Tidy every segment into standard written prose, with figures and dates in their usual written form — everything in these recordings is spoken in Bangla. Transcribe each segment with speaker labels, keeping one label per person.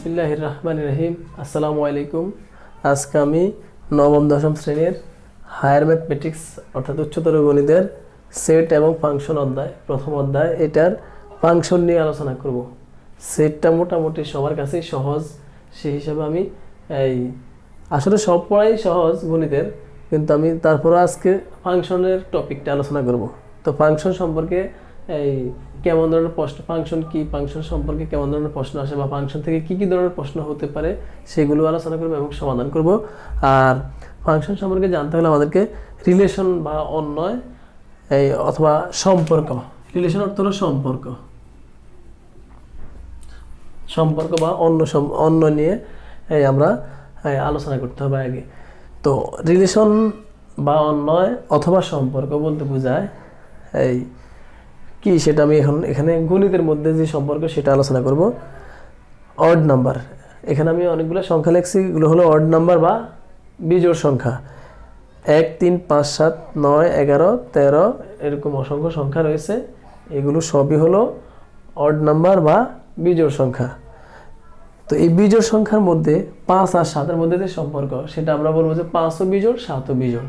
Speaker 1: বিসমিল্লাহির রহমানির রহিম। আসসালামু আলাইকুম। আজকে আমি নবম দশম শ্রেণীর হায়ার ম্যাথমেটিক্স অর্থাৎ উচ্চতর গণিতের সেট এবং ফাংশন অধ্যায় প্রথম অধ্যায় এটার ফাংশন নিয়ে আলোচনা করব। সেটটা মোটামুটি সবার কাছেই সহজ, সেই হিসাবে আমি আসলে সব পড়াই সহজ গণিতের, কিন্তু আমি তারপরে আজকে ফাংশনের টপিকটা আলোচনা করব। তো ফাংশন সম্পর্কে কেমন ধরনের প্রশ্ন, ফাংশন কি, ফাংশন সম্পর্কে কেমন ধরনের প্রশ্ন আসে বা ফাংশন থেকে কি ধরনের প্রশ্ন হতে পারে সেগুলো আলোচনা করব এবং সমাধান করব। আর ফাংশন সম্পর্কে জানতে হলে আমাদেরকে রিলেশন বা অন্যয় অথবা সম্পর্ক, রিলেশন অর্থ হলো সম্পর্ক বা অন্য নিয়ে আমরা আলোচনা করতে হবে আগে। তো রিলেশন বা অন্যয় অথবা সম্পর্ক বলতে বোঝায় কি সেটা আমি এখানে গণিতের মধ্যে যে সম্পর্ক সেটা আলোচনা করব। অড নাম্বার, এখানে আমি অনেকগুলো সংখ্যা লিখছি, এগুলো হলো অড নাম্বার বা বিজোড় সংখ্যা। 1 3 5 7 9 11 13 এরকম অসংখ্য সংখ্যা রয়েছে, এগুলো সবই হলো অড নাম্বার বা বিজোড় সংখ্যা। তো এই বিজোড় সংখ্যার মধ্যে 5 আর 7 এর মধ্যে যে সম্পর্ক সেটা আমরা বলবো যে 5ও বিজোড় 7ও বিজোড়,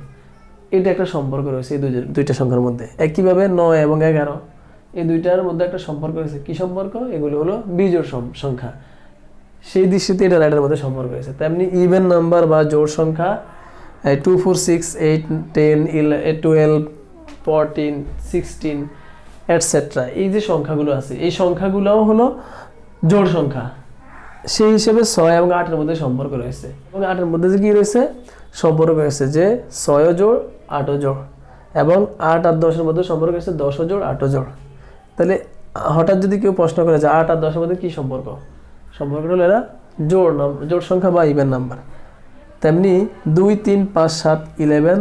Speaker 1: এটা একটা সম্পর্ক রয়েছে এই দুইটা সংখ্যার মধ্যে। একইভাবে 9 এবং 11 এই দুইটার মধ্যে একটা সম্পর্ক রয়েছে। কি সম্পর্ক? এগুলো হলো বিজোড় সংখ্যা, সেই দৃষ্টিতে এটা এটার মধ্যে সম্পর্ক রয়েছে। তেমনি ইভেন নাম্বার বা জোড় সংখ্যা 2 4 6 8 10 12 14 16 এটসেট্রা, এই যে সংখ্যাগুলো আছে এই সংখ্যাগুলোও হলো জোড় সংখ্যা। সেই হিসেবে 6 এবং 8 এর মধ্যে সম্পর্ক রয়েছে, এবং 8 এর মধ্যে যে কি রয়েছে সম্পর্ক রয়েছে যে 6ও জোড় 8ও জোড়, এবং 8 আর 10 এর মধ্যে সম্পর্ক রয়েছে 10ও জোড় 8ও জোড়। তাহলে হঠাৎ যদি কেউ প্রশ্ন করে যে 8 আর 10 এর মধ্যে কি সম্পর্ক, সম্পর্কটা হলো এরা জোড় সংখ্যা বা ইভেন নাম্বার। তেমনি 2 3 5 7 11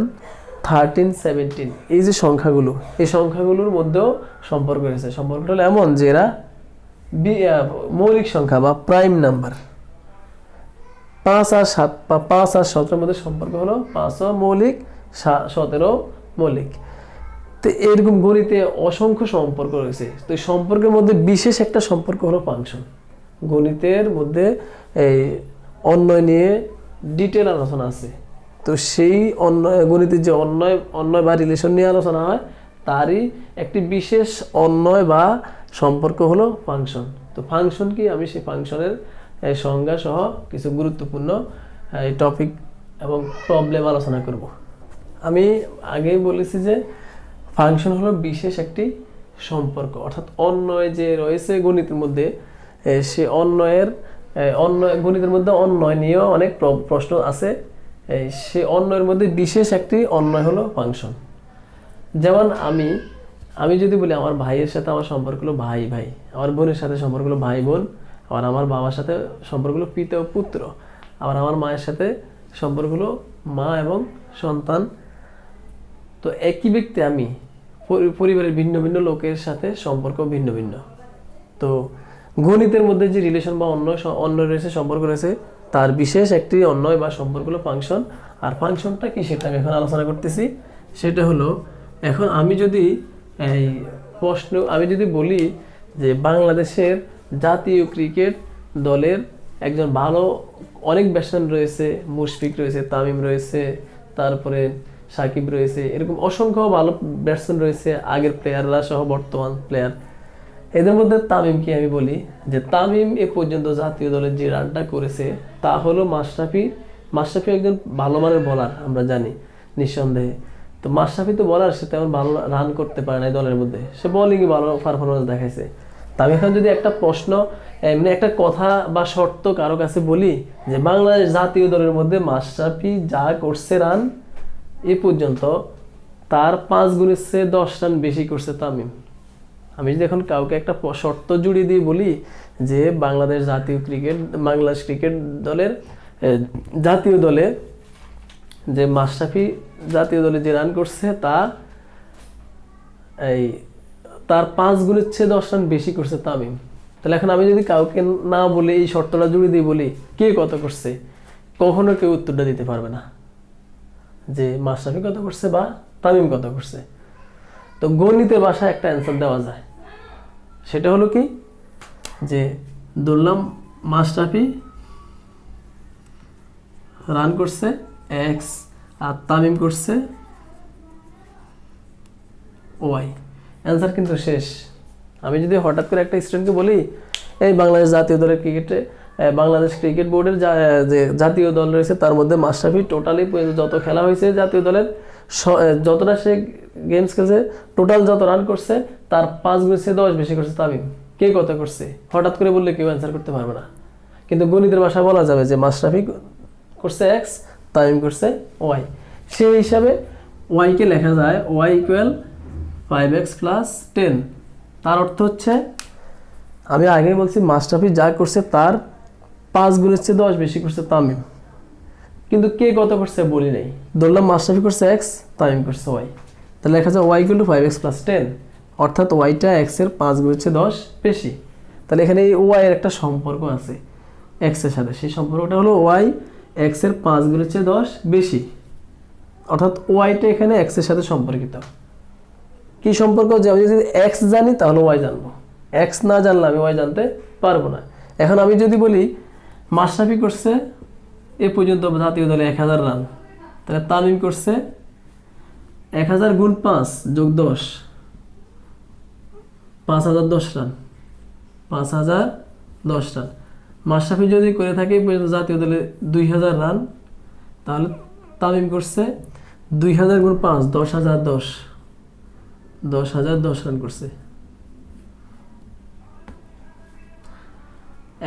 Speaker 1: 13 17 এই যে সংখ্যাগুলো, এই সংখ্যাগুলোর মধ্যেও সম্পর্ক রয়েছে। সম্পর্কটা হলো এমন যে এরা মৌলিক সংখ্যা বা প্রাইম নাম্বার। 5 আর 7 বা 5 আর 17 এর মধ্যে সম্পর্ক হলো 5ও মৌলিক 17ও মৌলিক। তো এরকম গণিতে অসংখ্য সম্পর্ক রয়েছে। তো এই সম্পর্কের মধ্যে বিশেষ একটা সম্পর্ক হলো ফাংশন। গণিতের মধ্যে এই অন্যয় নিয়ে ডিটেল আলোচনা আছে। তো সেই গণিতের যে অন্যয় বা রিলেশন নিয়ে আলোচনা হয় তারই একটি বিশেষ অন্যয় বা সম্পর্ক হলো ফাংশন। তো ফাংশন কি, আমি সেই ফাংশনের সংজ্ঞা সহ কিছু গুরুত্বপূর্ণ টপিক এবং প্রবলেম আলোচনা করব। আমি আগেই বলেছি যে ফাংশন হলো বিশেষ একটি সম্পর্ক, অর্থাৎ অন্যয় যে রয়েছে গণিতের মধ্যে, সে গণিতের মধ্যে অন্যয় নিয়েও অনেক প্রশ্ন আছে। সে অন্যয়ের মধ্যে বিশেষ একটি অন্যয় হলো ফাংশন। যেমন আমি যদি বলি আমার ভাইয়ের সাথে আমার সম্পর্ক হলো ভাই ভাই, আমার বোনের সাথে সম্পর্ক হলো ভাই বোন, আবার আমার বাবার সাথে সম্পর্ক হলো পিতা ও পুত্র, আবার আমার মায়ের সাথে সম্পর্ক হলো মা এবং সন্তান। তো একই ব্যক্তি আমি পরিবারের ভিন্ন ভিন্ন লোকের সাথে সম্পর্ক ভিন্ন ভিন্ন। তো গণিতের মধ্যে যে রিলেশন বা অন্য রয়েছে, সম্পর্ক রয়েছে, তার বিশেষ একটি অন্যয় বা সম্পর্ক হলো ফাংশন। আর ফাংশনটা কি সেটা আমি এখন আলোচনা করতেছি। সেটা হলো, এখন আমি যদি বলি যে বাংলাদেশের জাতীয় ক্রিকেট দলের একজন ভালো অনেক ব্যাটসম্যান রয়েছে, মুশফিক রয়েছে, তামিম রয়েছে, তারপরে সাকিব রয়েছে, এরকম অসংখ্য ভালো ব্যাটসম্যান রয়েছে, আগের প্লেয়াররা সহ বর্তমান প্লেয়ার। এদের মধ্যে তামিমকে আমি বলি যে তামিম এ পর্যন্ত জাতীয় দলের যে রানটা করেছে তা হলো মাশরাফি একজন ভালো মানের বলার, আমরা জানি নিঃসন্দেহে। তো মাশরাফি তো বলার, সে তেমন ভালো রান করতে পারে না দলের মধ্যে, সে বোলিংয়ে ভালো পারফরমেন্স দেখাইছে। তা আমি এখন যদি একটা প্রশ্ন, এমনি একটা কথা বা শর্ত কারো কাছে বলি যে বাংলাদেশ জাতীয় দলের মধ্যে মাশরাফি যা করছে রান এ পর্যন্ত, তার 5 গুণের চেয়ে 10 রান বেশি করছে তামিম। আমি যদি এখন কাউকে একটা শর্ত জুড়ে দিয়ে বলি যে বাংলাদেশ ক্রিকেট দলের জাতীয় দলে যে মাশরাফি জাতীয় দলে যে রান করছে তার 5 গুণের চেয়ে 10 রান বেশি করছে তামিম, তাহলে এখন আমি যদি কাউকে না বলে এই শর্তটা জুড়ে দিয়ে বলি কে কত করছে, কখনো কেউ উত্তরটা দিতে পারবে না যে মাশরাফি কত করছে বা তামিম কত করছে। তো গণিতের ভাষায় একটা অ্যান্সার দেওয়া যায়, সেটা হলো কি যে ধরলাম মাশরাফি রান করছে এক্স, আর তামিম করছে ওয়াই। অ্যান্সার কিন্তু শেষ। আমি যদি হঠাৎ করে একটা স্টুডেন্টকে বলি এই বাংলাদেশ জাতীয় দলের ক্রিকেটে, বাংলাদেশ ক্রিকেট বোর্ডের যে জাতীয় দল রয়েছে তার মধ্যে মাশরাফি টোটালি যত খেলা হয়েছে জাতীয় দলের যতটা সে গেমস খেলছে, টোটাল যত রান করছে তার 5 গুণ 10 বেশি করছে তামিম, কে কত করছে হঠাৎ করে বললে কেউ অ্যান্সার করতে পারবে না। কিন্তু গণিতের ভাষা বলা যাবে যে মাশরাফি করছে এক্স, তামিম করছে ওয়াই। সেই হিসাবে ওয়াইকে লেখা যায় ওয়াই ইকুয়াল 5x + 10। তার অর্থ হচ্ছে আমি আগেই বলছি মাশরাফি যা করছে তার 5 গুণের চেয়ে 10 বেশি করছে তামিম, কিন্তু কে কত করছে বলি নাই, ধরলাম মাশরাফি করছে এক্স, তামিম করছে ওয়াই, তাহলে লেখা যায় ওয়াই ইকুয়াল 5x + 10, অর্থাৎ ওয়াইটা এক্স এর 5 গুণের চেয়ে 10 বেশি। তাহলে এখানে এই ওয়াই এর একটা সম্পর্ক আছে এক্স এর সাথে, সেই সম্পর্কটা হলো ওয়াই এক্স এর 5 গুণের চেয়ে 10 বেশি, অর্থাৎ ওয়াইটা এখানে এক্স এর সাথে সম্পর্কিত। কি সম্পর্ক? যে আমি যদি এক্স জানি তাহলে ওয়াই জানবো, এক্স না জানলে আমি ওয়াই জানতে পারবো না। এখন আমি যদি বলি মাশরাফি করছে এ পর্যন্ত জাতীয় দলে 1000 রান, তাহলে তামিম করছে 1000 গুণ 5 যোগ 10, 5010 রান, 5010 রান। মাশরাফি যদি করে থাকে এ পর্যন্ত জাতীয় দলে 2000 রান, তাহলে তামিম করছে 2000 গুণ 5 10,010, 10,010 রান করছে।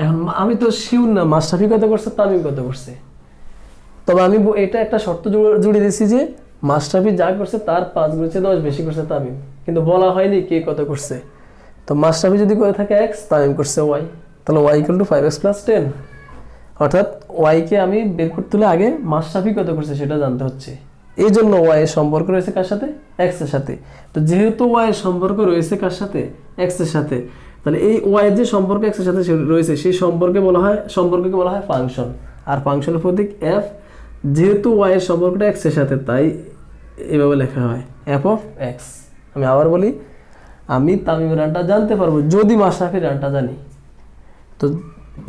Speaker 1: এখন আমি তো শিওর না মাশরাফি কত করছে তামিম কত করছে, তবে আমি এটা একটা শর্ত জুড়ে দিয়েছি যে মাশরাফি যা করছে তার 5 গুণের চেয়ে 10 বেশি করছে তামিম, কিন্তু বলা হয়নি কে কত করছে। তো মাশরাফি যদি করে থাকে এক্স, তামিম করছে ওয়াই, তাহলে ওয়াই ইকুয়াল টু 5x + 10, অর্থাৎ ওয়াইকে আমি বের করতে হলে আগে মাশরাফি কত করছে সেটা জানতে হচ্ছে। এই জন্য ওয়াই এর সম্পর্ক রয়েছে কার সাথে? এক্স এর সাথে। তো যেহেতু ওয়াই এর সম্পর্ক রয়েছে কার সাথে? এক্স এর সাথে, তাহলে এই ওয়াই এর যে সম্পর্ক এক্স এর সাথে রয়েছে সেই সম্পর্কে বলা হয় ফাংশন, আর ফাংশনের প্রতীক এফ। যেহেতু ওয়াই এর সম্পর্কটা এক্স এর সাথে, তাই এভাবে লেখা হয় এফ অফ এক্স। আমি আবার বলি, আমি তামিমের রানটা জানতে পারবো যদি মাশরাফির রানটা জানি। তো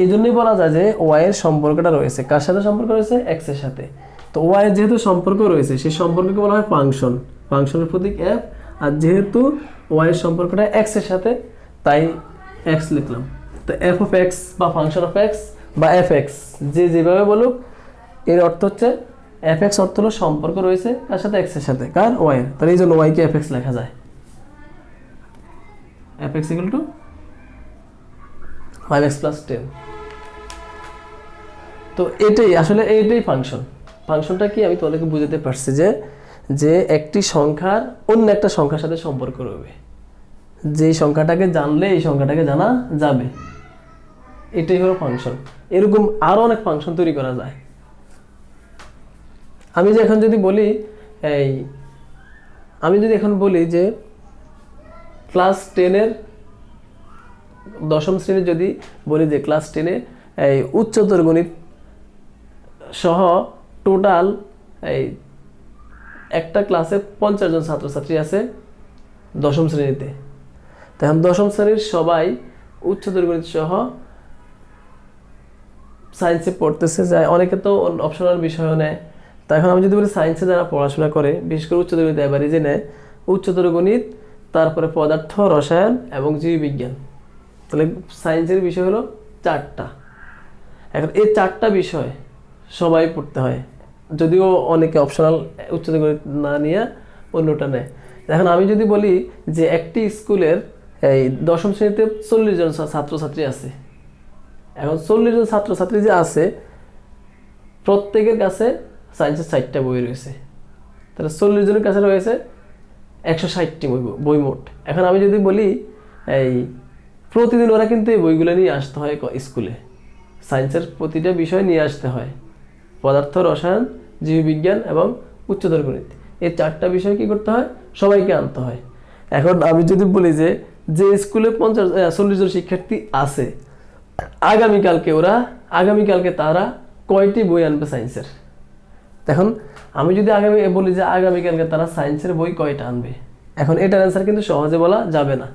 Speaker 1: এই জন্যই বলা যায় যে ওয়াই এর সম্পর্কটা রয়েছে কার সাথে? সম্পর্ক রয়েছে এক্স এর সাথে। তো ওয়াই এর যেহেতু সম্পর্ক রয়েছে সেই সম্পর্ককে বলা হয় ফাংশন, ফাংশনের প্রতীক এফ। আর যেহেতু ওয়াই এর সম্পর্কটা এক্স এর সাথে, তাই এক্স লিখলাম। তো এফ অফ এক্স বা ফাংশন অফ এক্স বা এফ এক্স যেভাবে বলুক, এর অর্থ হচ্ছে এফ এক্স অর্থ হলো সম্পর্ক রয়েছে কার সাথে? এক্স এর সাথে। কার? ওয়াই এর। তাহলে এই জন্য ওয়াইকে এফ এক্স লেখা যায়, F x equal to 5x + 10। তো এইটাই ফাংশন। ফাংশনটা কি আমি তোমাদেরকে বুঝাতে পারছি যে একটি সংখ্যার অন্য একটা সংখ্যার সাথে সম্পর্ক রয়েছে, যেই সংখ্যাটাকে জানলে এই সংখ্যাটাকে জানা যাবে, এটাই হলো ফাংশন। এরকম আরো অনেক ফাংশন তৈরি করা যায়। আমি যদি এখন বলি যে ক্লাস 10-এর 10ম শ্রেণী যদি বলি যে ক্লাস 10-এ এই উচ্চতর গণিত সহ টোটাল একটা ক্লাসে 50 জন ছাত্রছাত্রী আছে 10ম শ্রেণীতে। তখন 10ম শ্রেণীর সবাই উচ্চতর গণিত সহ সায়েন্সে পড়তেছে, যায় অনেকে তো অপশনাল বিষয়ও নেয়। তা এখন আমি যদি বলি সায়েন্সে যারা পড়াশোনা করে, বিশেষ করে উচ্চতর গণিত এভারেজে নেয়, উচ্চতর গণিত, তারপরে পদার্থ, রসায়ন এবং জীববিজ্ঞান, তাহলে সায়েন্সের বিষয় হলো 4টা। এখন এই 4টা বিষয় সবাই পড়তে হয়, যদিও অনেকে অপশনাল উচ্চতর গণিত না নিয়ে অন্যটা নেয়। এখন আমি যদি বলি যে একটি স্কুলের এই 10ম শ্রেণীতে 40 জন ছাত্রছাত্রী আছে, এখন 40 জন ছাত্রছাত্রী যে আছে প্রত্যেকের কাছে সায়েন্সের 4টা বই রয়েছে, তাহলে 40 জনের কাছে রয়েছে 160টি বই মোট। এখন আমি যদি বলি প্রতিদিন ওরা কিন্তু এই বইগুলো নিয়ে আসতে হয় স্কুলে, সায়েন্সের প্রতিটা বিষয় নিয়ে আসতে হয়, পদার্থ, রসায়ন, জীববিজ্ঞান এবং উচ্চতর গণিত, এই 4টা বিষয় কি করতে হয়? সবাইকে আনতে হয়। এখন আমি যদি বলি যে স্কুলে 40 জন শিক্ষার্থী আছে, আগামীকালকে তারা কয়টি বই আনবে সায়েন্সের? এখন আমি যদি বলি যে আগামীকালকে তারা সায়েন্সের বই কয়টা আনবে, এখন এটার অ্যান্সার কিন্তু সহজে বলা যাবে না।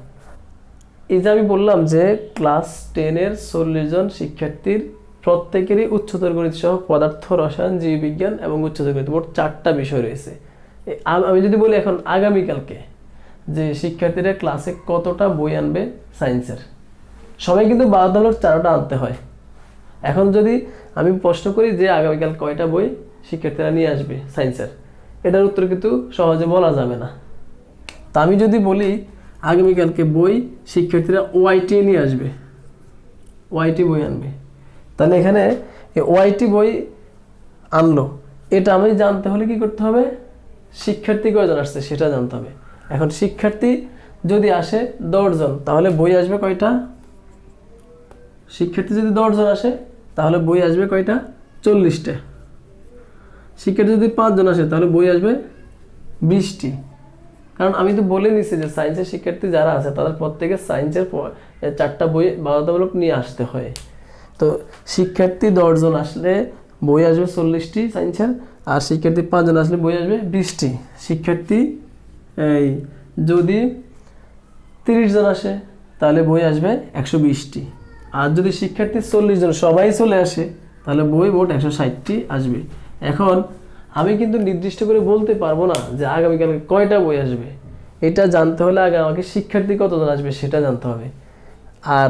Speaker 1: এই যে আমি বললাম যে ক্লাস 10-এর 40 জন শিক্ষার্থীর প্রত্যেকেরই উচ্চতর গণিত সহ পদার্থ, রসায়ন, জীববিজ্ঞান এবং উচ্চতর গণিত, মোট 4টা বিষয় রয়েছে। আমি যদি বলি এখন আগামীকালকে যে শিক্ষার্থীরা ক্লাসে কতটা বই আনবে সায়েন্সের, সবাই কিন্তু বাধ্যতামূলক 4টা আনতে হয়। এখন যদি আমি প্রশ্ন করি যে আগামীকাল কয়টা বই শিক্ষার্থীরা নিয়ে আসবে সায়েন্সের, এটার উত্তর কিন্তু সহজে বলা যাবে না। তা আমি যদি বলি আগামীকালকে বই শিক্ষার্থীরা ওআইটি নিয়ে আসবে, ওআইটি বই আনবে, তাহলে এখানে ওআইটি বই আনলো, এটা আমি জানতে হলে কি করতে হবে, শিক্ষার্থী কয়জন আসছে সেটা জানতে হবে। এখন শিক্ষার্থী যদি আসে 10 জন, তাহলে বই আসবে কয়টা? শিক্ষার্থী যদি 10 জন আসে তাহলে বই আসবে কয়টা? 40টা। শিক্ষার্থী যদি 5 জন আসে তাহলে বই আসবে 20টি। কারণ আমি তো বলে নিছি যে সায়েন্সের শিক্ষার্থী যারা আছে তাদের প্রত্যেকে সায়েন্সের 4টা বই বাধ্যতামূলক নিয়ে আসতে হয়। তো শিক্ষার্থী 10 জন আসলে বই আসবে 40টি সায়েন্সের, আর শিক্ষার্থী 5 জন আসলে বই আসবে 20টি। শিক্ষার্থী যদি 30 জন আসে তাহলে বই আসবে 120টি। আর যদি শিক্ষার্থী 40 জন সবাই চলে আসে তাহলে বই মোট 160টি আসবে। এখন আমি কিন্তু নির্দিষ্ট করে বলতে পারবো না যে আগামীকালকে কয়টা বই আসবে। এটা জানতে হলে আগে আমাকে শিক্ষার্থী কতজন আসবে সেটা জানতে হবে। আর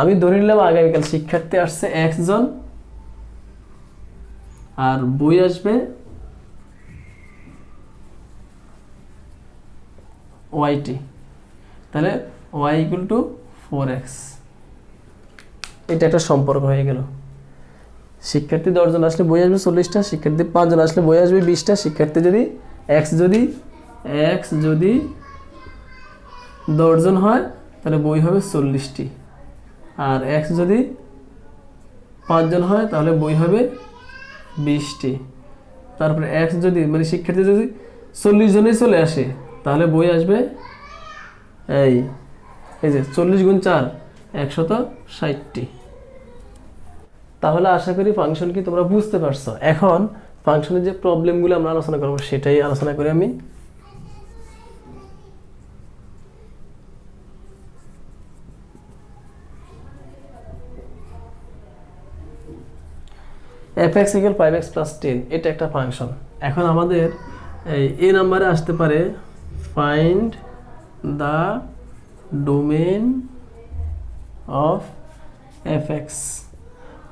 Speaker 1: আমি ধরে নিলাম আগামীকাল শিক্ষার্থী আসছে 1 জন, আর বই আসবে ওয়াইটি, তাহলে y = 4x। এটা একটা সম্পর্ক হয়ে গেল। শিক্ষার্থী 10 জন আসলে বই আসবে 40টা, শিক্ষার্থী 5 জন আসলে বই আসবে 20টা। শিক্ষার্থী যদি x যদি 10 জন হয় তাহলে বই হবে 40টি, আর x যদি 5 জন হয় তাহলে বই হবে 20টি। তারপরে x যদি মানে শিক্ষার্থী যদি 40 জনেই চলে আসে তাহলে বই আসবে এই যে 40 × 4 160টি। তাহলে আশা করি ফাংশন কি তোমরা বুঝতে পারছো। এখন ফাংশনের যে প্রবলেমগুলো আমরা আলোচনা করব সেটাই আলোচনা করি আমি। fx = 5x + 10 এটা একটা ফাংশন। এখন আমাদের এই নাম্বারে আসতে পারে find the domain of fx,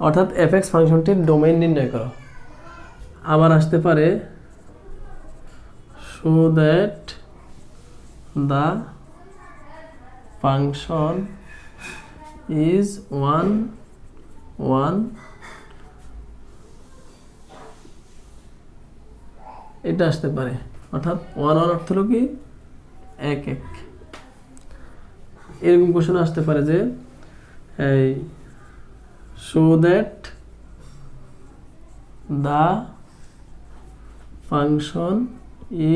Speaker 1: অর্থাৎ fx ফাংশনটির ডোমেইন নির্ণয় করো। আবার আসতে পারে show that the function is 1 1, এটা আসতে পারে, অর্থাৎ 1 1 অর্থ হলো কি 1 1। এরকম কোশ্চেন আসতে পারে যে show that the function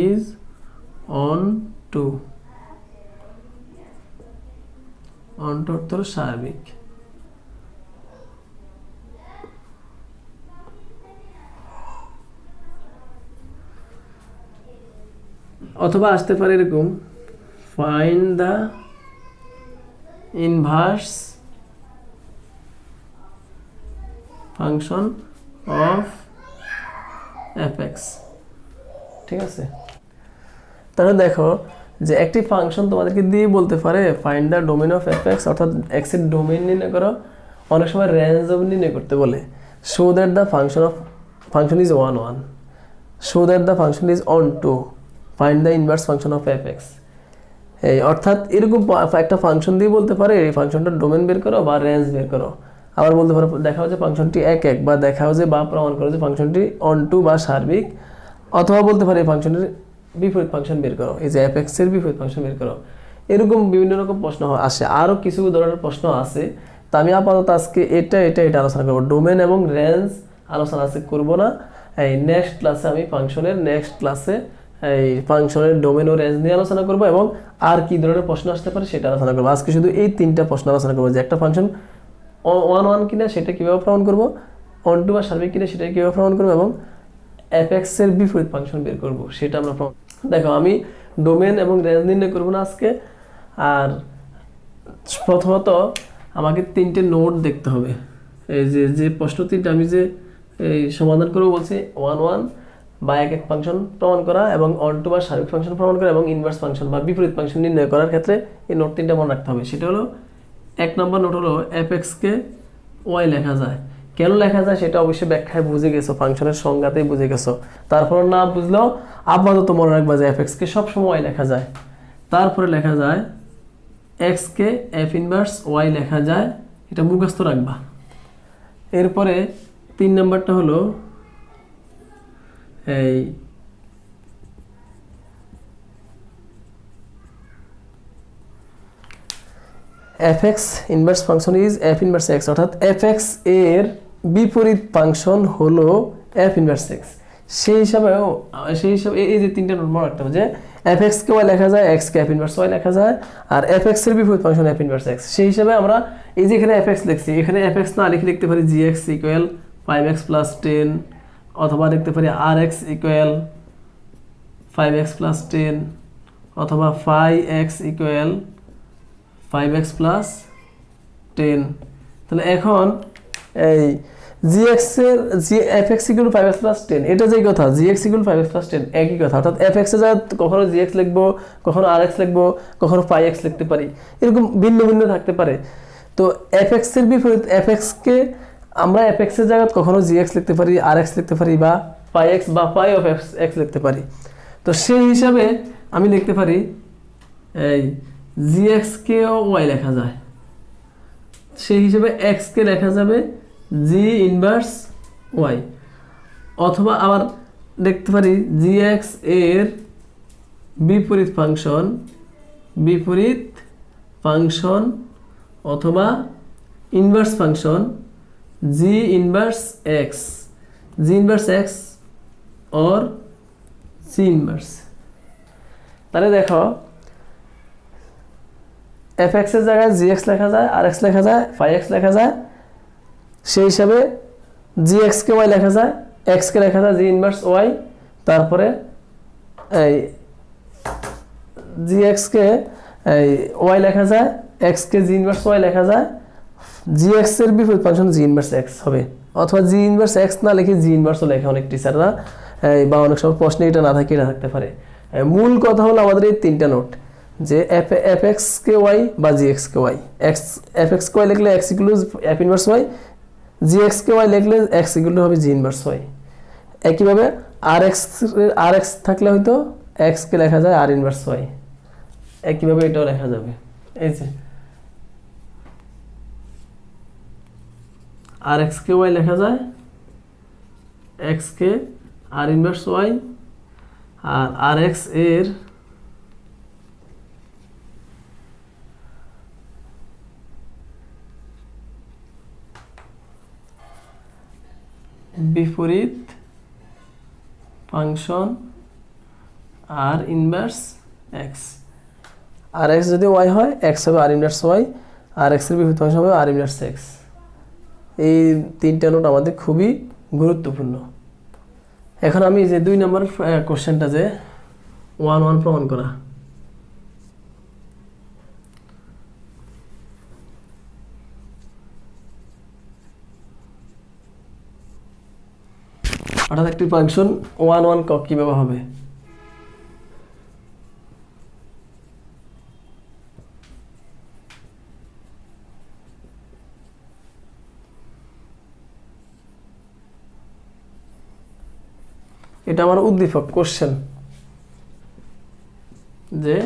Speaker 1: is onto অর্থ হলো সার্বিক। অথবা আসতে পারে এরকম find the inverse function of fx। ঠিক আছে, তাহলে দেখো যে একটি ফাংশন তোমাদেরকে দিয়ে বলতে পারে find the domain of fx, অর্থাৎ x এর ডোমেইন নির্ণয় করো। অনেক সময় রেঞ্জ অফ নির্ণয় করতে বলে show that the function is 1 1, show that the function is on 2, find the inverse function of fx। অর্থাৎ এরকম একটা ফাংশন দিয়ে বলতে পারে এই ফাংশনটার ডোমেন বের করো বা রেঞ্জ বের করো। আবার বলতে পারো দেখাও যে ফাংশনটি 1 1, বা দেখাও যে বা প্রমাণ করো যে ফাংশনটি অন টু বা সার্বিক। অথবা বলতে পারে এই ফাংশনের বিপরীত ফাংশন বের করো, এই যে fx এর বিপরীত ফাংশন বের করো। এরকম বিভিন্ন রকম প্রশ্ন আসে, আরও কিছু ধরনের প্রশ্ন আছে। তা আমি আপাতত আজকে এটা আলোচনা করবো। ডোমেন এবং রেঞ্জ আলোচনা আজকে করবো না। নেক্সট ক্লাসে আমি ফাংশনের ডোমেন ও রেঞ্জ নিয়ে আলোচনা করবো, এবং আর কি ধরনের প্রশ্ন আসতে পারে সেটা আলোচনা করবো। আজকে শুধু এই 3টা প্রশ্ন আলোচনা করবো, যে একটা ফাংশন 1 1 কিনা সেটা কীভাবে প্রমাণ করবো, অন টু বা সার্বিক কিনা সেটা কীভাবে প্রমাণ করবো, এবং fx এর বিপরীত ফাংশন বের করবো সেটা আমরা প্রমাণ। দেখো আমি ডোমেন এবং রেঞ্জ নির্ণয় করবো না আজকে। আর প্রথমত আমাকে 3টে নোড দেখতে হবে। এই যে প্রশ্ন তিনটা আমি যে এই সমাধান করবো বলছি 1 বা এক ফাংশন প্রমাণ করা এবং অন টু বা সার্বিক ফাংশন প্রমাণ করা এবং ইনভার্স ফাংশন বা বিপরীত ফাংশন নির্ণয় করার ক্ষেত্রে এই নোট তিনটা মনে রাখতে হবে। সেটা হলো 1 নম্বর নোট হলো fx কে y লেখা যায়। কেন লেখা যায় সেটা অবশ্যই ব্যাখ্যায় বুঝে গেছো, ফাংশনের সংজ্ঞাতেই বুঝে গেছো। তারপর না বুঝলেও আপাতত মনে রাখবা যে fx কে সবসময় y লেখা যায়। তারপরে লেখা যায় x কে f ইনভার্স y লেখা যায়, এটা মুখস্থ রাখবা। এরপরে 3 নম্বরটা হলো এই fx inverse function is f inverse x, অর্থাৎ fx এর বিপরীত ফাংশন হলো f ইনভার্স x। সেই হিসাবে এই যে তিনটা নোট মনে রাখতে হবে যে fx কে y লেখা যায়, x কে f ইনভার্স y লেখা যায়, আর fx এর বিপরীত ফাংশন f ইনভার্স x। সেই হিসাবে আমরা এই যে এখানে fx লিখছি, এখানে fx না লিখতে পারি gx ইকুয়াল 5x প্লাস 10, অথবা লিখতে পারি rx ইকুয়াল 5x প্লাস 10, অথবা phi x equal 5x plus 10। তাহলে এখন এই gx এর fx ইকুয়াল 5x প্লাস 10, এটা যেই কথা gx ইকুয়াল 5x প্লাস 10 একই কথা, অর্থাৎ fx এর জায়গায় কখনো gx লিখবো, কখনো rx লিখবো, কখনো phi x লিখতে পারি, এরকম ভিন্ন ভিন্ন থাকতে পারে। তো fx এর বিপরীত fx কে আমরা fx এর জায়গায় কখনো gx লিখতে পারি, rx লিখতে পারি, বা phi x বা phi of x লিখতে পারি। তো সেই হিসাবে আমি লিখতে পারি এই gx কেও y লেখা যায়, সেই হিসাবে x কে লেখা যাবে g ইনভার্স y, অথবা আবার লিখতে পারি gx এর বিপরীত ফাংশন অথবা inverse function g inverse x or g inverse. তাহলে দেখো fx এর জায়গায় gx লেখা যায়, rx লেখা যায়, phi x লেখা যায়, সেই হিসাবে gx কে y লেখা যায়, x কে লেখা যায় g ইনভার্স y, তারপরে এই gx কে y লেখা যায়, x কে g ইনভার্স y লেখা যায়, gx এর বিপরীত ফাংশন g ইনভার্স x হবে, অথবা g ইনভার্স x না লিখে g ইনভার্সও লেখে অনেক টিচাররা, বা অনেক সময় প্রশ্নে এটা না থাকে, এটা থাকতে পারে। মূল কথা হলো আমাদের এই তিনটা নোট, যে fx কে y বা gx কে y, fx কে y লিখলে x equal f inverse y, gx কে y লিখলে x ইকুয়াল হবে g ইনভার্স y। একইভাবে rx থাকলে হয়তো x কে লেখা যায় r ইনভার্স y, একইভাবে এটাও লেখা যাবে। এই যে rx কে y লেখা যায়, x কে r ইনভার্স y, আর rx এর বিপরীত ফাংশন r ইনভার্স x, আর x যদি y হয় x হবে r ইনভার্স y, আর x এর বিপরীত ফাংশন হবে r ইনভার্স x। এই তিনটা নোট আমাদের খুবই গুরুত্বপূর্ণ। এখন আমি যে 2 নম্বর কোশ্চেনটা যে 1 প্রমাণ করা, অর্থাৎ একটি ফাংশন 1 কিভাবে হবে। এটা আমার উদ্দীপক কোশ্চেন, যে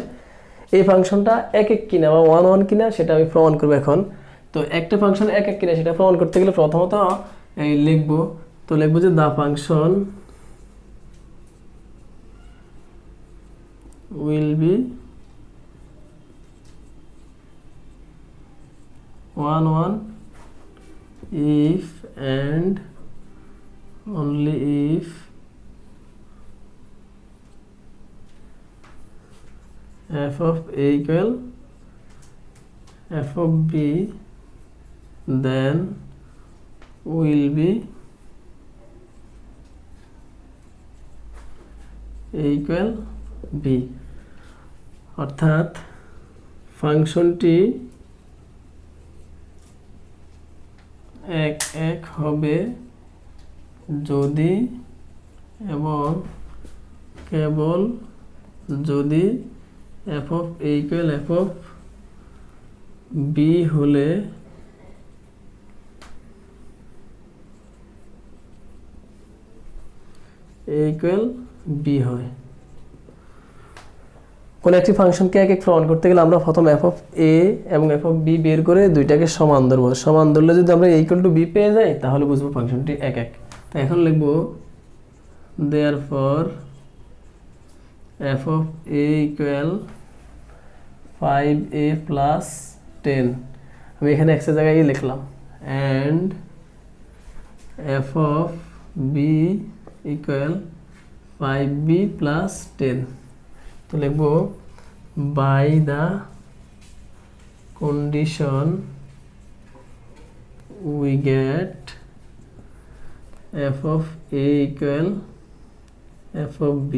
Speaker 1: এই ফাংশনটা এক কিনা বা 1 কিনা সেটা আমি প্রমাণ করব এখন। তো একটা ফাংশন এক কিনা সেটা প্রমাণ করতে গেলে প্রথমত এই লিখবো, তো লিখবো যে the function will be 1 if and only if f of a equal f of b, then will be a equal b, অর্থাৎ ফাংশনটি এক এক হবে যদি এবং কেবল যদি f of a equal f of b হলে এ ইকুয়াল বি হয়। কোনো একটি ফাংশনকে এক এক প্রমাণ করতে গেলে আমরা প্রথম এফ অফ এ এবং এফ অফ বি বের করে দুইটাকে সমান ধরবো। সমান ধরলে যদি আমরা এ ইকুয়াল টু বি পেয়ে যাই তাহলে বুঝবো ফাংশনটি এক এক। তো এখন লিখবো therefore f of a equal 5a plus 10, আমি এখানে x এর জায়গায় লিখলাম, and f of b equal 5b plus 10। তো লিখবো by the condition we get f of a equal f of b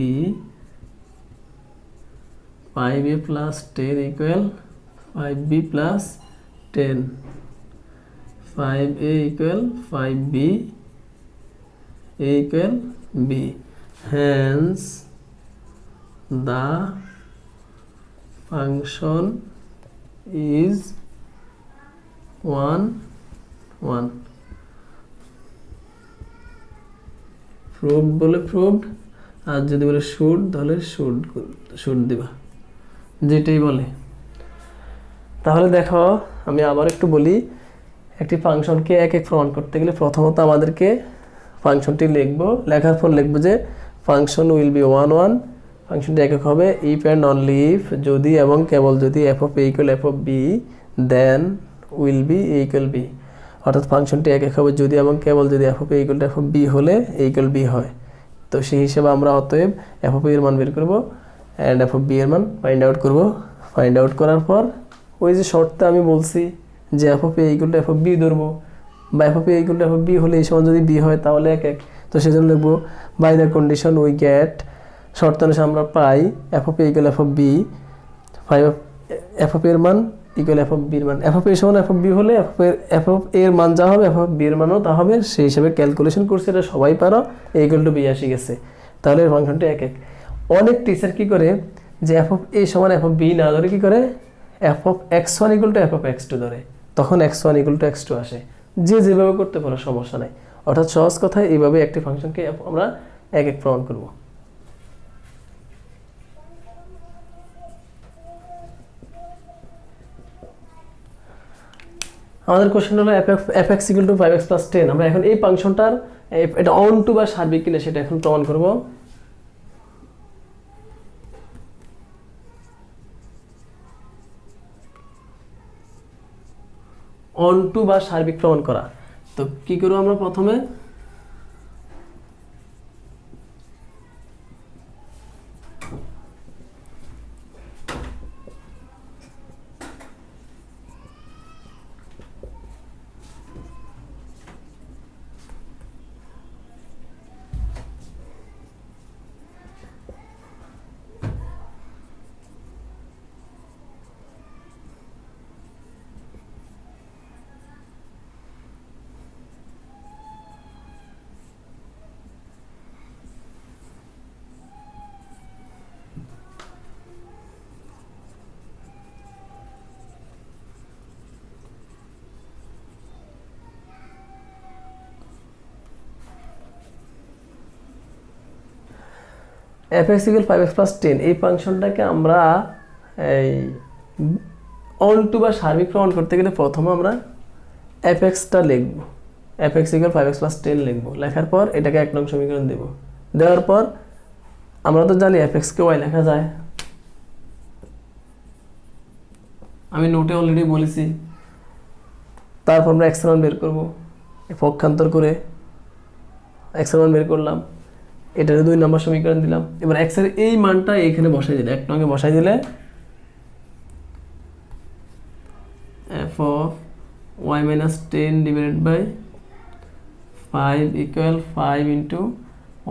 Speaker 1: 5a plus 10 equal 5b plus 10, 5a equal 5b, a equal b, hence the function is 1 1। Proved বলে প্রুভড, আর যদি বলে শুড তাহলে শুড দিবা, যেটাই বলে। তাহলে দেখো আমি আবার একটু বলি, একটি ফাংশনকে এক এক প্রমাণ করতে গেলে প্রথমত আমাদেরকে ফাংশনটি লিখবো, লেখার পর লিখবো যে ফাংশন উইল বি 1 1, ফাংশনটি একক হবে ইফ অ্যান্ড অনলি ইফ, যদি এবং কেবল যদি f of a equal f of b then will be a equal b, অর্থাৎ ফাংশনটি এক এক হবে যদি এবং কেবল যদি f of a equal f of b হলে এ ইকুয়াল বি হয়। তো সেই হিসেবে আমরা অতএব এফ অফ এর মান বের করবো অ্যান্ড এফ অফ বি এর মান ফাইন্ড আউট করবো। ফাইন্ড আউট করার পর ওই যে শর্তে আমি বলছি যে f of a equal f of b ধরবো, বা f of a equal f of b হলে এই সমান যদি বি হয় তাহলে এক এক। তো সেজন্য লিখবো by the condition we get, শর্ত অনুসারে আমরা পাই f of a equal f of b, f of এর মান ইকুয়াল এফ অফ বির মান, এফ অফ এ সমান এফ অফ বি হলে এফ অফ এর মান যা হবে এফ অফ বির মানও তা হবে। সেই হিসাবে ক্যালকুলেশন করছে, এটা সবাই পারো, এ ইকুয়াল টু বি আসি গেছে। তাহলে এর ফাংশনটি এক এক। অনেক টিচার কি করে যে এফ অফ এ সমান এফ অফ বি না ধরে কি করে f of x one equal to f of x two ধরে, তখন x one equal to x two আসে। যে যেভাবে করতে পারো সমস্যা নাই, অর্থাৎ সহজ কথায় এইভাবে একটি ফাংশনকে আমরা এক এক প্রমাণ করব। আমাদের কোশ্চেন হলো F x equal to 5x plus 10। আমরা এখন এই ফাংশনটার এটা অন টু বা সার্বিক কিনা সেটা এখন প্রমাণ করব। অন টু বা সার্বিক প্রমাণ করা, তো কি করব আমরা প্রথমে F x equal 5x plus 10 এই ফাংশনটাকে আমরা এই অন টু বা সার্বিক প্রমাণ করতে গেলে প্রথমে আমরা এফ এক্সটা লিখবো, F x equal 5x plus 10 লিখবো। লেখার পর এটাকে 1 নং সমীকরণ দেব, দেওয়ার পর আমরা তো জানি এফ এক্সকে ওয়াই লেখা যায়, আমি নোটে অলরেডি বলেছি। তারপর আমরা এক্স এর মান বের করবো, পক্ষান্তর করে এক্স এর মান বের করলাম, এটার 2 নম্বর সমীকরণ দিলাম। এবার এক্স এর এই মানটা এখানে বসাই দিলে, 1 নং এ বসাই দিলে f of y minus 10 divided by 5 equal 5 into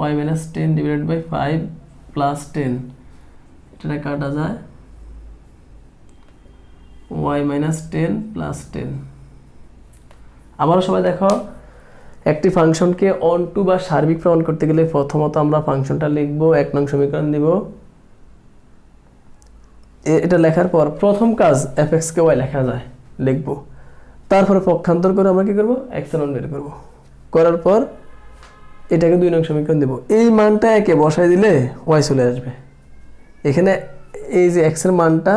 Speaker 1: y minus 10 divided by 5 plus 10, এটা কাটা যায় y minus 10 plus 10, আবারও সবাই দেখো, একটি ফাংশনকে অন টু বা সার্বিক প্রমাণ করতে গেলে প্রথমত আমরা ফাংশনটা লিখব, 1 নং সমীকরণ দিব। এটা লেখার পর প্রথম কাজ fx কে y লেখা যায়, লিখব। তারপরে পক্ষান্তর করে আমরা কি করব, x এর মান বের করব। করার পর এটাকে 2 নং সমীকরণ দেব। এই মানটা একে বসাই দিলে y চলে আসবে। এখানে এই যে x এর মানটা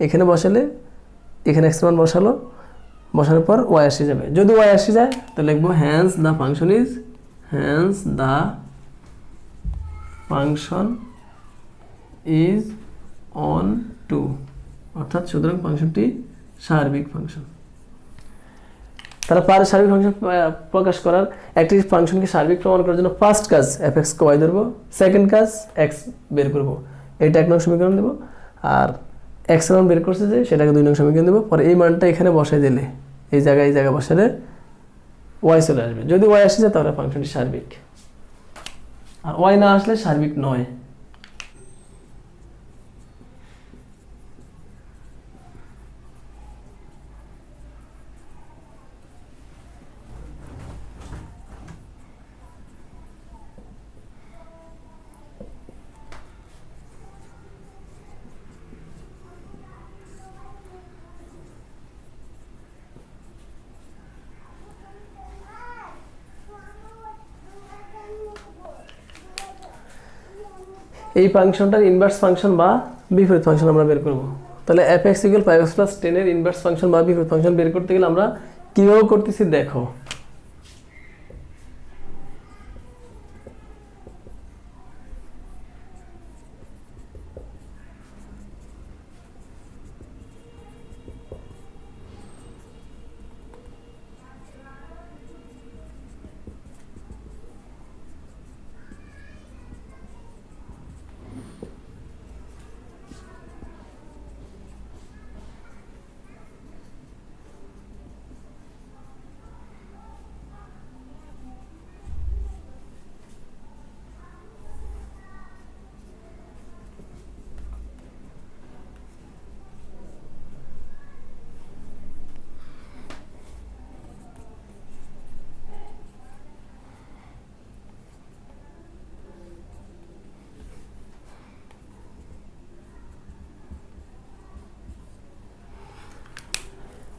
Speaker 1: এখানে বসালে, এখানে x এর মান বসালো, বসানোর পর y আসে যাবে। যদি y আসে যায় তো লিখব hence the function is on to, অর্থাৎ সুতরাং ফাংশনটি সার্বিক ফাংশন। তারা পারে সার্বিক ফাংশন প্রকাশ করার, একটি ফাংশনকে সার্বিক প্রমাণ করার জন্য ফার্স্ট কাজ fx কে y ধরব, সেকেন্ড কাজ x বের করব। এটা 1 নং সমীকরণ দেব, আর x এর মান বের করছে যে সেটাকে 2 নং সমীকরণ দেব। পরে এই মানটা এখানে বসাই দিলে, এই জায়গায় বসালে y চলে আসবে। যদি y আসে যায় তাহলে ফাংশনটি সার্বিক, আর y না আসলে সার্বিক নয়। এই ফাংশনটার ইনভার্স ফাংশন বা বিপরীত ফাংশন আমরা বের করব। তাহলে fx = 5x + 10 এর ইনভার্স ফাংশন বা বিপরীত ফাংশন বের করতে গেলে আমরা কিভাবে করতেছি দেখো।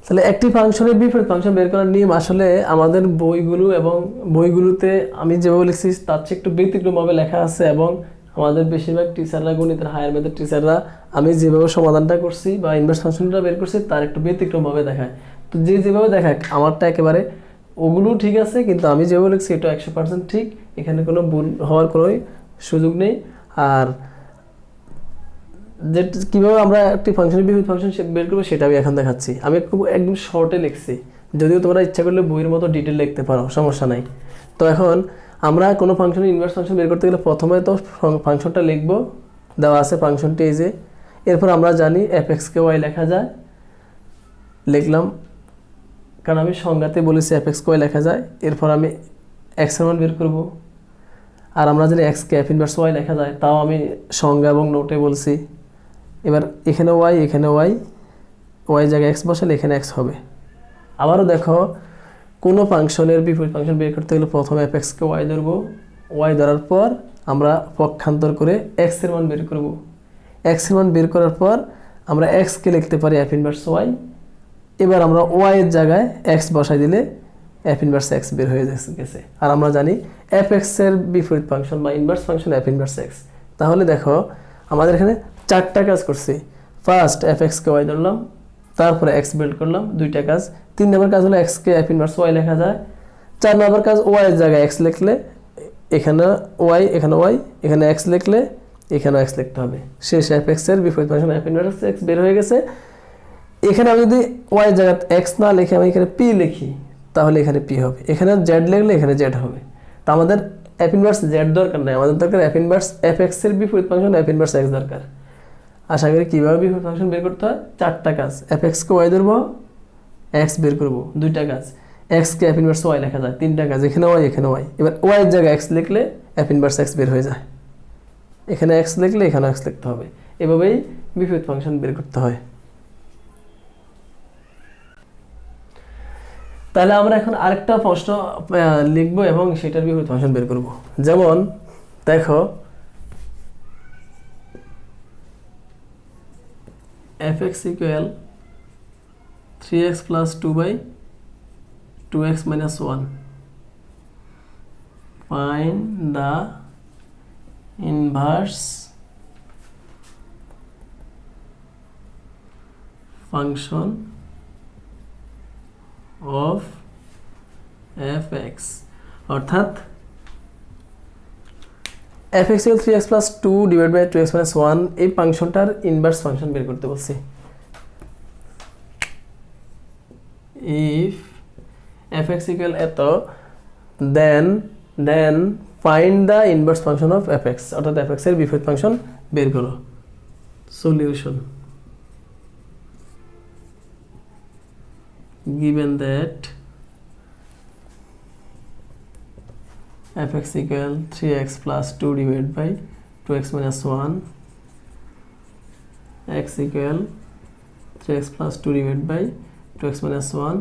Speaker 1: তাহলে একটি ফাংশনের বিপরীত ফাংশন বের করার নিয়ম আসলে আমাদের বইগুলো এবং বইগুলোতে আমি যেভাবে লিখছি তার চেয়ে একটু ব্যতিক্রমভাবে লেখা আছে, এবং আমাদের বেশিরভাগ টিচাররা, গণিতের হায়ার ম্যাথের টিচাররা আমি যেভাবে সমাধানটা করছি বা ইনভার্স ফাংশনটা বের করছি তার একটু ব্যতিক্রমভাবে দেখায়। তো যেভাবে দেখায় আমারটা একেবারে ওগুলো ঠিক আছে, কিন্তু আমি যেভাবে লিখছি এটা 100% ঠিক, এখানে কোনো ভুল হওয়ার কোনো সুযোগ নেই। আর যে কীভাবে আমরা একটি ফাংশনের বিপরীত ফাংশন বের করবো সেটা আমি এখন দেখাচ্ছি। আমি একদম শর্টে লিখছি, যদিও তোমরা ইচ্ছা করলে বইয়ের মতো ডিটেল লিখতে পারো, সমস্যা নাই। তো এখন আমরা কোনো ফাংশনের ইনভার্স ফাংশন বের করতে গেলে প্রথমে তো ফাংশনটা লিখব, দেওয়া আছে ফাংশনটি এই যে। এরপর আমরা জানি fx কে y লেখা যায়, লিখলাম, কারণ আমি সংজ্ঞাতে বলেছি fx কে y লেখা যায়। এরপর আমি x এর মান বের করব, আর আমরা জানি x কে f ইনভার্স y লেখা যায়, তাও আমি সংজ্ঞা এবং নোটে বলছি। এবার এখানে y, এখানে y জায়গায় x বসালে এখানে x হবে। আবারও দেখো, কোনো ফাংশনের বিপরীত ফাংশন বের করতে গেলে প্রথমে fx কে y ধরব, y ধরার পর আমরা পক্ষান্তর করে x এর মান বের করব। x এর মান বের করার পর আমরা x কে লিখতে পারি f ইনভার্স y। এবার আমরা y এর জায়গায় x বসাই দিলে f ইনভার্স x বের হয়ে গেছে। আর আমরা জানি fx এর বিপরীত ফাংশন বা inverse function f inverse x। তাহলে দেখো আমাদের এখানে 4টা কাজ করছি। ফার্স্ট fx কে y ধরলাম, তারপরে x বিল্ড করলাম, 2টা কাজ। 3 নম্বর কাজ হলো x কে f ইনভার্স y লেখা যায়। 4 নম্বর কাজ y এর জায়গায় x লিখলে এখানে y, এখানে y, এখানে x লিখলে এখানে x লিখতে হবে। শেষ fx এর বিপরীত ফাংশন f ইনভার্স x বের হয়ে গেছে। এখানে আমি যদি y এর জায়গায় x না লিখে আমি এখানে p লিখি তাহলে এখানে p হবে, এখানে z লিখলে এখানে z হবে। তো আমাদের f ইনভার্স z দরকার নাই, আমাদের দরকার f ইনভার্স fx এর বিপরীত ফাংশন f ইনভার্স x দরকার। আশা করি কীভাবে বিপরীত ফাংশন বের করতে হয়। 4টা কাজ, fx কে y ধরবো, x বের করব, 2টা কাজ, x কে f ইনভার্স y লেখা যায়, 3টা কাজ, এখানে y, এখানে y। এবার y এর জায়গায় x লিখলে f ইনভার্স x বের হয়ে যায়, এখানে x লিখলে এখানে x লিখতে হবে। এভাবেই বিপরীত ফাংশন বের করতে হয়। তাহলে আমরা এখন আরেকটা প্রশ্ন লিখবো এবং সেটার বিপরীত ফাংশন বের করব। যেমন দেখো fx equal 3x plus 2 by 2x minus 1. Find the inverse function of fx অর্থাৎ fx equal 3x plus 2 divided by 2x minus 1 এই ফাংশনটার ইনভার্স ফাংশন বের করতে বলছি। if fx equal এত then find the inverse function of fx অর্থাৎ fx এর বিপরীত ফাংশন বের করো। Solution given that fx equal 3x plus 2 divided by 2x minus 1 x equal 3x plus 2 divided by 2x minus 1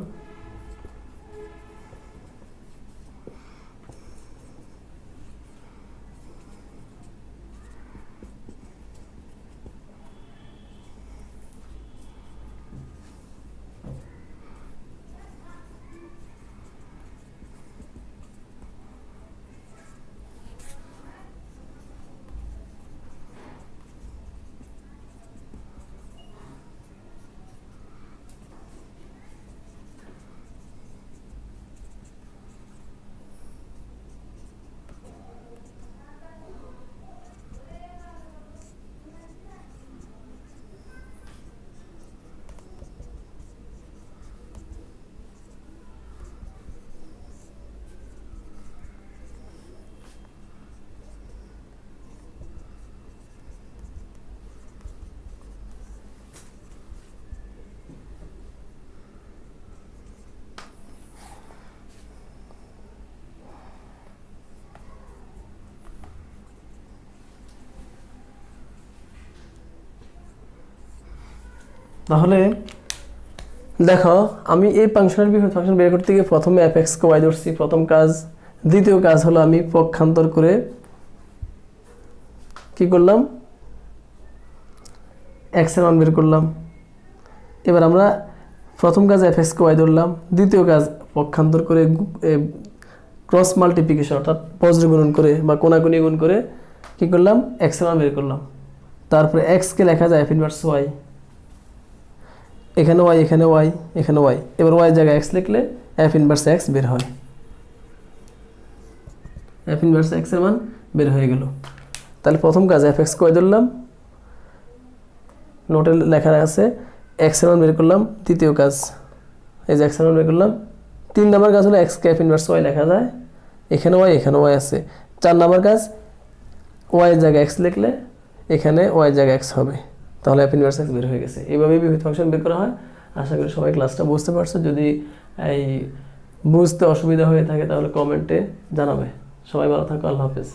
Speaker 1: তাহলে দেখো আমি এই ফাংশনের বিপরীত ফাংশন বের করতে গিয়ে প্রথমে fx কে y ধরছি প্রথম কাজ। দ্বিতীয় কাজ হলো আমি পক্ষান্তর করে কি করলাম x এর মান বের করলাম। এবার আমরা প্রথম কাজ fx কে y ধরলাম, দ্বিতীয় কাজ পক্ষান্তর করে ক্রস মাল্টিপ্লিকেশন অর্থাৎ বজ্র গুণন করে বা কোণাকুণি গুণ করে কি করলাম x এর মান বের করলাম। তারপরে x কে লেখা যায় f ইনভার্স y, এখানে y এখানে y এখানে y, এবার y জায়গায় x লিখলে f ইনভার্স x বের হয়। f ইনভার্স x এর মান বের হয়ে গেল। তাহলে প্রথম কাজ fx কে y ধরলাম, নোটে লেখা আছে x এর মান বের করলাম। দ্বিতীয় কাজ এই যে x এর মান বের করলাম। 3 নম্বর কাজ হলো x কে f ইনভার্স y লেখা যায়, এখানে y আছে। 4 নম্বর কাজ y জায়গায় x লিখলে এখানে y জায়গায় x হবে, তাহলে f ইনভার্স x বের হয়ে গেছে। এইভাবেই বিপরীত ফাংশন বের করা হয়। আশা করি সবাই ক্লাসটা বুঝতে পারছো। যদি এই বুঝতে অসুবিধা হয়ে থাকে তাহলে কমেন্টে জানাবে। সবাই ভালো থাকো, আল্লাহ হাফেজ।